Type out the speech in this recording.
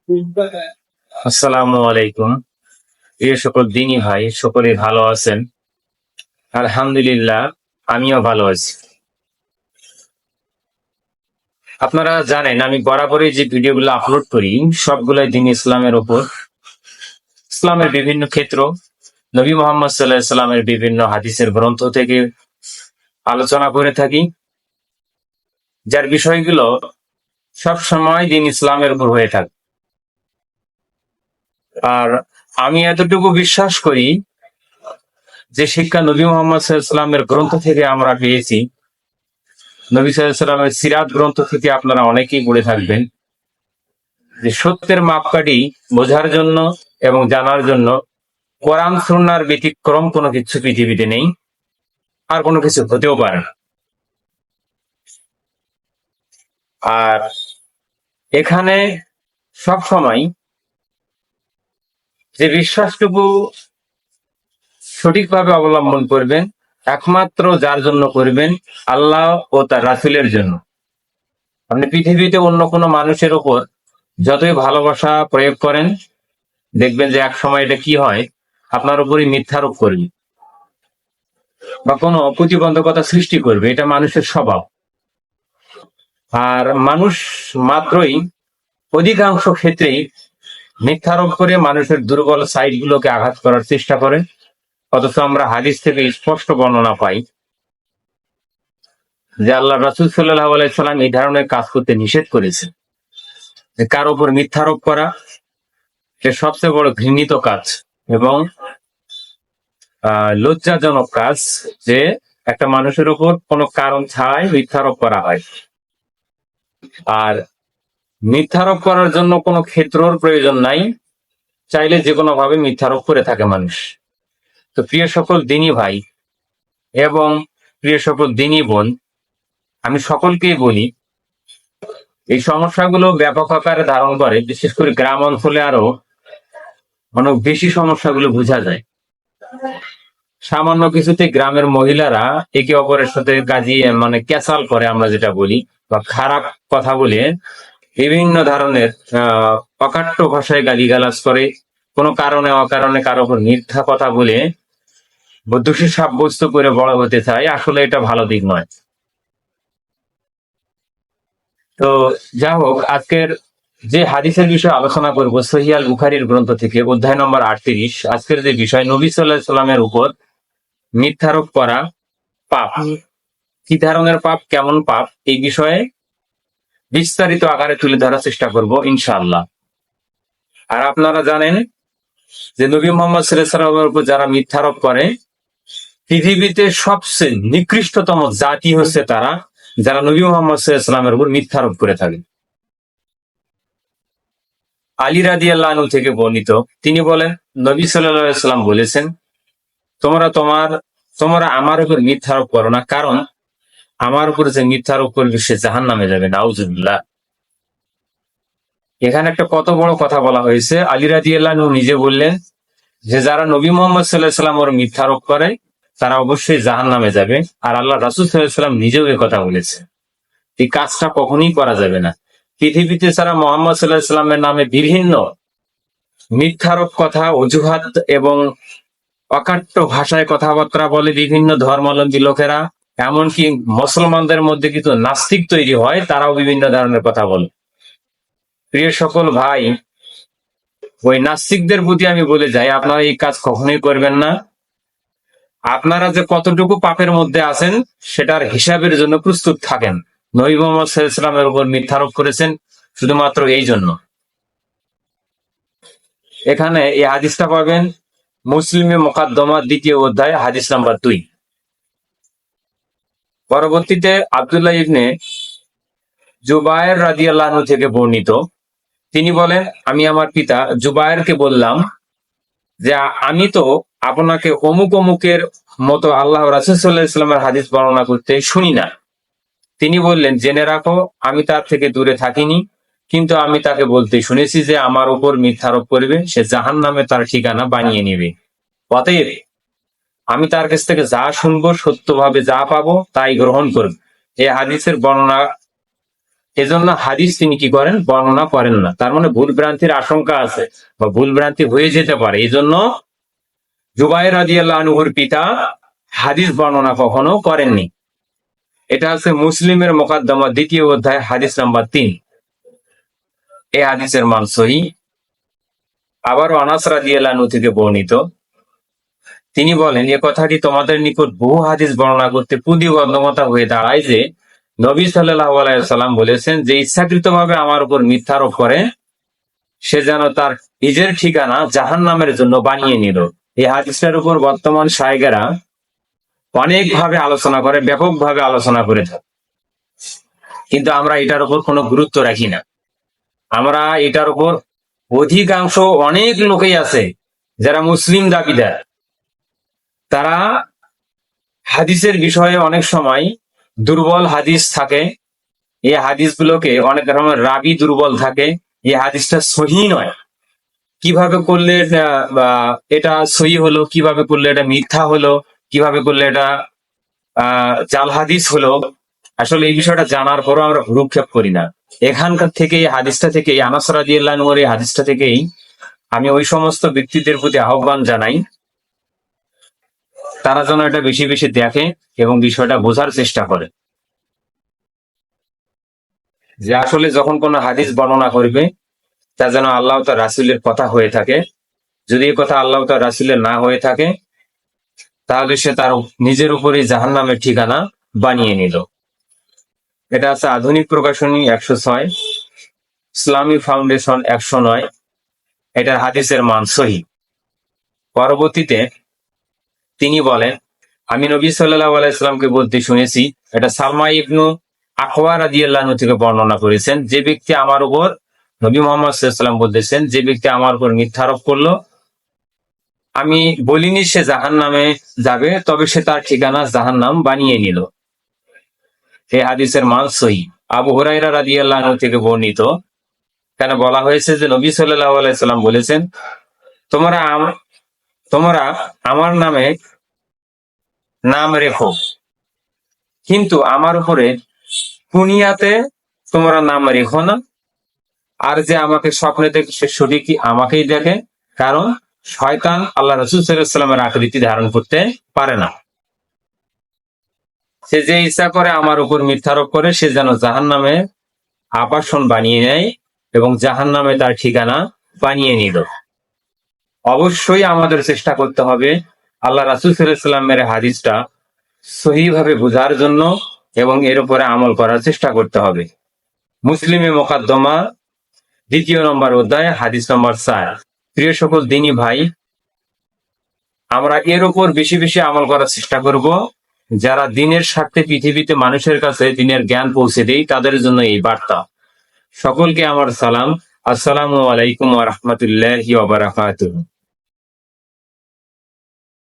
আসসালামু আলাইকুম। প্রিয় সকল দিনী ভাই, সকলে ভালো আছেন? আলহামদুলিল্লাহ, আমিও ভালো আছি। আপনারা জানেন আমি বরাবরই যে ভিডিওগুলো আপলোড করি সবগুলাই দিন ইসলামের ওপর, ইসলামের বিভিন্ন ক্ষেত্র, নবী মোহাম্মদ সাল্লাল্লাহু আলাইহি সাল্লামের বিভিন্ন হাদিসের গ্রন্থ থেকে আলোচনা করে থাকি, যার বিষয়গুলো সব সময় দিন ইসলামের উপর হয়ে থাকে। আর আমি এতটুকু বিশ্বাস করি যে শিক্ষা নবী মোহাম্মদ সাল্লাল্লাহু আলাইহি সাল্লামের গ্রন্থ থেকে আমরা পেয়েছি। নবী সাল্লাল্লাহু আলাইহি সাল্লামের সিরাত গ্রন্থ থেকে আপনারা অনেকেই পড়ে থাকবেন যে সত্যের মাপকাঠি বোঝার জন্য এবং জানার জন্য কোরআন সুন্নাহর ব্যতিক্রম কোনো কিছু পৃথিবীতে নেই, আর কোনো কিছু হতেও পারে না। আর এখানে সব সময় যে বিশ্বাসটুকু সঠিকভাবে অবলম্বন করবেন একমাত্র যার জন্য করবেন, আল্লাহ ও তার রাসূলের জন্য। আপনি পৃথিবীতে অন্য কোনো মানুষের উপর যতই ভালোবাসা প্রয়োগ করেন, দেখবেন যে এক সময় এটা কি হয়, আপনার উপরই মিথ্যারোপ করবে বা কোনো প্রতিবন্ধকতা সৃষ্টি করবে। এটা মানুষের স্বভাব। আর মানুষ মাত্রই অধিকাংশ ক্ষেত্রেই মিথ্যারোপ করে মানুষের দুর্বল সাইড গুলোকে আঘাত করার চেষ্টা করে। অথচ আমরা হাদিস থেকে স্পষ্ট বর্ণনা পাই যে আল্লাহ রাসূল সাল্লাল্লাহু আলাইহি সাল্লাম এই ধরনের কাজ করতে নিষেধ করেছেন। যে কার উপর মিথ্যারোপ করা সে সবচেয়ে বড় ঘৃণিত কাজ এবং লজ্জাজনক কাজ, যে একটা মানুষের উপর কোনো কারণ ছাড়াই মিথ্যারোপ করা হয়। আর মিথ্যারোপ করার জন্য কোনো ক্ষেত্রর প্রয়োজন নাই, চাইলে যে কোনো ভাবে মিথ্যারোপ করে থাকে মানুষ। তো প্রিয় সকল দিনী ভাই এবং প্রিয় সকল দিনী বোন, আমি সকলকেই বলি এই সমস্যাগুলো ব্যাপক আকারে ধারণ করে, বিশেষ করে গ্রাম অঞ্চলে আরো অনেক বেশি সমস্যাগুলো বোঝা যায়। সামান্য কিছুতে গ্রামের মহিলারা একে অপরের সাথে ক্যাচাল করে, আমরা যেটা বলি, বা খারাপ কথা বলে বিভিন্ন ধরনের অকাট্য ভাষায় গালিগালাজ করে, কোনো কারণে অকারণে কারো উপর মিথ্যা কথা বলে দোষী সাব্যস্ত করে বড় হতে চায়। আসলে এটা ভালো দিক নয়। তো যা হোক, আজকের যে হাদিসের বিষয়ে আলোচনা করবো সহিহ আল বুখারীর গ্রন্থ থেকে, অধ্যায় নম্বর 38। আজকের যে বিষয়, নবী সাল্লাল্লাহু আলাইহি সাল্লামের উপর মিথ্যারোপ করা পাপ। কি ধরনের পাপ, কেমন পাপ, এই বিষয়ে বিস্তারিত আকারে তুলে ধরার চেষ্টা করব ইনশাআল্লাহ। আর আপনারা জানেন যে নবী মোহাম্মদ সাল্লাল্লাহু আলাইহি সাল্লামের উপর যারা মিথ্যারোপ করে, পৃথিবীতে সবচেয়ে নিকৃষ্টতম জাতি হচ্ছে তারা যারা নবী মোহাম্মদ সাল্লাল্লাহু আলাইহি সাল্লামের উপর মিথ্যারোপ করে থাকে। আলী রাদিয়াল্লাহু আনহু থেকে বর্ণিত, তিনি বলেন নবী সাল্লাল্লাহু আলাইহি সাল্লাম বলেছেন, তোমরা আমার উপর মিথ্যারোপ করো না, কারণ আমার উপর যে মিথ্যারোপ করবে সে জাহান্নামে যাবে। নাউজুবিল্লাহ। এখানে একটা কত বড় কথা বলা হয়েছে। আলী রাদিয়াল্লাহু আনহু নিজে বললেন যে যারা নবী মোহাম্মদ সাল্লাল্লাহু আলাইহি সাল্লামের মিথ্যারোপ করে তারা অবশ্যই জাহান্নামে যাবে। আর আল্লাহ রাসূল সাল্লাল্লাহু আলাইহি সাল্লাম নিজেও এই কথা বলেছে। এই কাজটা কখনোই করা যাবে না। পৃথিবীতে যারা মোহাম্মদ সাল্লাল্লাহু আলাইহি সাল্লামের নামে বিভিন্ন মিথ্যারোপ কথা, অজুহাত এবং অকাট্য ভাষায় কথাবার্তা বলে বিভিন্ন ধর্মাবলম্বী লোকেরা, এমনকি মুসলমানদের মধ্যে কিছু নাস্তিক তৈরি হয়, তারাও বিভিন্ন ধরনের কথা বলে। প্রিয় সকল ভাই, ওই নাস্তিকদের প্রতি আমি বলে যাই, আপনারা এই কাজ কখনোই করবেন না। আপনারা যে কতটুকু পাপের মধ্যে আছেন সেটার হিসাবের জন্য প্রস্তুত থাকেন। নবী মুহাম্মদ সাল্লাল্লাহু আলাইহি ওয়াসাল্লামের উপর মিথ্যারোপ করেছেন শুধুমাত্র এই জন্য। এখানে এই হাদিসটা পাবেন মুসলিমে মুকাদ্দমা 2য় অধ্যায়, হাদিস নাম্বার 2। পরবর্তীতে আব্দুল্লাহ ইবনে জুবায়ের রাদিয়াল্লাহু আনহু থেকে বর্ণিত, তিনি বলেন, আমি আমার পিতা জুবায়েরকে বললাম যে আমি তো আপনাকে অমুক অমুকের মতো আল্লাহ রাসূল সাল্লাল্লাহু আলাইহি ওয়াসাল্লামের হাদিস বর্ণনা করতে শুনি না। তিনি বললেন, জেনে রাখো আমি তার থেকে দূরে থাকিনি, কিন্তু আমি তাকে বলতে শুনেছি যে আমার উপর মিথ্যারোপ করবে সে জাহান্নামে তার ঠিকানা বানিয়ে নেবে। অতএব আমি তার কাছ থেকে যা শুনবো, সত্যভাবে যা পাবো তাই গ্রহণ করব। এই হাদিসের বর্ণনা এজন্য হাদিস তিনি কি করেন, বর্ণনা করেন না। তার মানে ভুল ভ্রান্তির আশঙ্কা আছে বা ভুল ভ্রান্তি হয়ে যেতে পারে, এই জন্য জুবাইর রাদিয়াল্লাহু আনহুর পিতা হাদিস বর্ণনা কখনো করেননি। এটা হচ্ছে মুসলিমের মোকদ্দমা 2য় অধ্যায় হাদিস নাম্বার 3। এই হাদিসের মান সহিহ। আবার আনাস রাদিয়াল্লাহু আনহু থেকে বর্ণিত, তিনি বলেন, এ কথাটি তোমাদের নিকট বহু হাদিস বর্ণনা করতে প্রতিবন্ধকতা হয়ে দাঁড়ায় যে নবী সাল্লাল্লাহু আলাইহি ওয়াসাল্লাম বলেছেন, যে ইচ্ছাকৃতভাবে আমার উপর মিথ্যা আরোপ করে সে যেন তার নিজের ঠিকানা জাহান্নামের জন্য বানিয়ে নিল। এই হাদিসটার উপর বর্তমান শায়খেরা অনেকভাবে আলোচনা করে, ব্যাপকভাবে আলোচনা করে থাকে, কিন্তু আমরা এটার উপর কোনো গুরুত্ব রাখি না। আমরা এটার উপর অধিকাংশ অনেক লোকেই আছে যারা মুসলিম দাবিদার, তারা হাদিসের বিষয়ে অনেক সময় দুর্বল হাদিস থাকে, এই হাদিসগুলোকে অনেক রকমের রাবি দুর্বল থাকে, এই হাদিসটা সহিহ নয়, কিভাবে করলে এটা সহিহ হলো, কিভাবে করলে এটা মিথ্যা হলো, কিভাবে করলে এটা জাল হাদিস হলো। আসলে এই বিষয়টা জানার পরও আমরা ভ্রুক্ষেপ করি না। এখানকার থেকে এই হাদিসটা থেকে, আনাস রাদিয়াল্লাহু আনহুর এই হাদিসটা থেকেই আমি ওই সমস্ত ব্যক্তিদের প্রতি আহ্বান জানাই, তারা যেন এটা বেশি বেশি দেখে এবং বিষয়টা বোঝার চেষ্টা করে যে আসলে যখন কোনো হাদিস বর্ণনা করবে তা যেন আল্লাহ তার রাসূলের কথা হয়ে থাকে। যদি এই কথা আল্লাহ তার রাসূলের না হয়ে থাকে তাহলে সে তার নিজের উপরে জাহান্নামের ঠিকানা বানিয়ে নিল। এটা আছে আধুনিক প্রকাশনী 106, ইসলামী ফাউন্ডেশন 109। এটার হাদিসের মান সহিহ। পরবর্তীতে তিনি বলেন, আমি নবী সাল্লাল্লাহু আলাইহি সাল্লামকে বলতে শুনেছি, এটা সালমা ইবনু আকওয়া রাদিয়াল্লাহু আনহু থেকে বর্ণনা করেছেন, যে ব্যক্তি আমার উপর, নবী মুহাম্মদ সাল্লাল্লাহু আলাইহি ওয়াসাল্লাম বলতেছেন, যে ব্যক্তি আমার উপর মিথ্যা আরোপ করলো, আমি বলিনি সে জাহান্নামে যাবে, তবে সে তার ঠিকানা জাহান্নাম বানিয়ে নিল। এই হাদিসের মান সহিহ। আবু হুরায়রা রাদিয়াল্লাহু আনহু থেকে বর্ণিত, কেন বলা হয়েছে যে নবী সাল্লাল্লাহু আলাইহি সাল্লাম বলেছেন, তোমরা আমার নামে নাম রেখো, কিন্তু আমার উপরে কুনিয়াতে তোমরা নাম রেখো না। আর যে আমাকে স্বপ্নে দেখে সে সঠিকই আমাকেই দেখে, কারণ শয়তান আল্লাহ রাসূল সাল্লাল্লাহু আলাইহি ওয়াসাল্লামের আকৃতি ধারণ করতে পারে না। সে যে ইচ্ছা করে আমার উপর মিথ্যারোপ করে সে যেন জাহান্নামে আবাসন বানিয়ে নেয় এবং জাহান্নামে তার ঠিকানা বানিয়ে নিল। অবশ্যই আমাদের চেষ্টা করতে হবে আল্লাহ রাসূল সাল্লাল্লাহু আলাইহি ওয়াসাল্লামের হাদিসটা সহিভাবে বোঝার জন্য এবং এর উপরে আমল করার চেষ্টা করতে হবে। মুসলিমে মোকদ্দমা 2 নম্বর অধ্যায় হাদিস নম্বর 4। প্রিয় সকল দিনী ভাই, আমরা এর উপর বেশি বেশি আমল করার চেষ্টা করব। যারা দিনের স্বার্থে পৃথিবীতে মানুষের কাছে দিনের জ্ঞান পৌঁছে দেয়, তাদের জন্য এই বার্তা। সকলকে আমার সালাম। আসসালামু আলাইকুম ওয়া রাহমাতুল্লাহি ওয়া বারাকাতুহু।